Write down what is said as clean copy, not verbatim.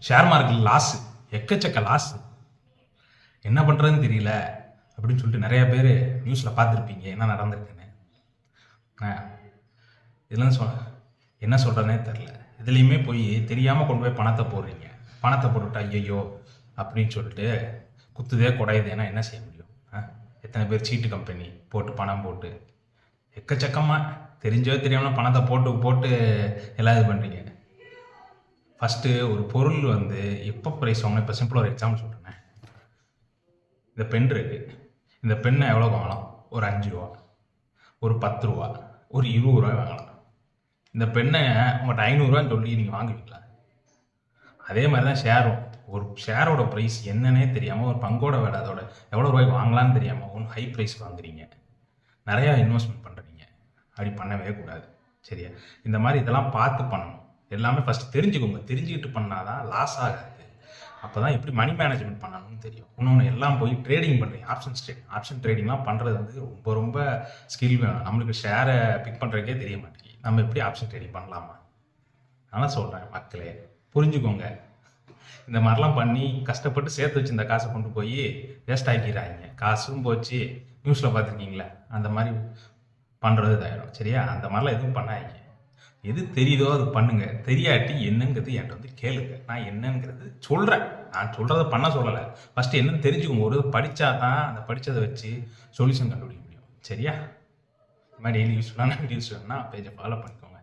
Share market loss, எக்கச்சக்க loss. என்ன பண்ணுறதுன்னு தெரியல அப்படின்னு சொல்லிட்டு நிறைய பேர் நியூஸில் பார்த்துருப்பீங்க என்ன நடந்திருக்குன்னு. இதெல்லாம் என்ன சொல்கிறேனே தெரில. இதுலேயுமே போய் தெரியாமல் கொண்டு போய் பணத்தை போடுறீங்க. பணத்தை போட்டுவிட்டு ஐயையோ அப்படின்னு சொல்லிட்டு குத்துதே குடையுதேன்னா என்ன செய்ய முடியும்? எத்தனை பேர் சீட்டு கம்பெனி போட்டு பணம் போட்டு எக்கச்சக்கமாக தெரிஞ்சோ தெரியாமல் பணத்தை போட்டு எல்லாம் இது பண்ணுறீங்க. ஃபஸ்ட்டு ஒரு பொருள் வந்து எப்போ ப்ரைஸ் வாங்கணும்? இப்போ சிம்பிளாக ஒரு எக்ஸாம்பிள் சொல்கிறேன். இந்த பென் இருக்குது. இந்த பெண்ணை எவ்வளோ வாங்கலாம்? ஒரு 5 ரூபா, ஒரு 10 ரூபா, ஒரு 20 ரூபாய் வாங்கலாம். இந்த பெண்ணை உங்கள்கிட்ட 500 ரூபான்னு சொல்லி நீங்கள் வாங்குவீங்களா? அதே மாதிரி தான் ஷேரும். ஒரு ஷேரோட ப்ரைஸ் என்னன்னே தெரியாமல், ஒரு பங்கோட விலை அதோட எவ்வளோ ரூபாய்க்கு வாங்கலான்னு தெரியாமல் ஒன்று ஹை ப்ரைஸ் வாங்குறீங்க. நிறையா இன்வெஸ்ட்மெண்ட் பண்ணுறீங்க. அப்படி பண்ணவே கூடாது. சரியா? இந்த மாதிரி இதெல்லாம் பார்த்து பண்ணணும். எல்லாமே ஃபஸ்ட்டு தெரிஞ்சுக்கோங்க. தெரிஞ்சுக்கிட்டு பண்ணால் தான் லாஸ் ஆகாது. அப்போ தான் எப்படி மணி மேனேஜ்மெண்ட் பண்ணணும்னு தெரியும். இன்னொன்று எல்லாம் போய் ட்ரேடிங் பண்ணுறீங்க. ஆப்ஷன் ட்ரேடிங்லாம் பண்ணுறது வந்து ரொம்ப ரொம்ப ஸ்கில் வேணும். நம்மளுக்கு ஷேரை பிக் பண்ணுறதுக்கே தெரிய மாட்டேங்குது. நம்ம எப்படி ஆப்ஷன் ட்ரேடிங் பண்ணலாமா? நான் சொல்கிறேன், மக்களே புரிஞ்சுக்கோங்க. இந்த மாதிரிலாம் பண்ணி கஷ்டப்பட்டு சேர்த்து வச்சு இந்த காசை கொண்டு போய் வேஸ்ட் ஆக்கிடுறாங்க. காசும் போச்சு. நியூஸில் பார்த்துருக்கீங்களா? அந்த மாதிரி பண்ணுறது இதாயிடும். சரியா? அந்த மாதிரிலாம் எதுவும் பண்ணாதீங்க. எது தெரியுதோ அது பண்ணுங்க. தெரியாட்டி என்னங்கிறது என்கிட்ட வந்து கேளுங்க. நான் என்னங்கிறது சொல்கிறேன். நான் சொல்கிறத பண்ண சொல்லலை. ஃபஸ்ட்டு என்னன்னு தெரிஞ்சுக்கோங்க. ஒரு படித்தா தான் அந்த படித்ததை வச்சு சொல்யூஷன் கண்டுபிடிக்க முடியும். சரியா? இந்த மாதிரி டெய்லி யூஸ்ஃபுல்லான வீடியோஸ் வேணும்னா பேஜை ஃபாலோ பண்ணிக்கோங்க.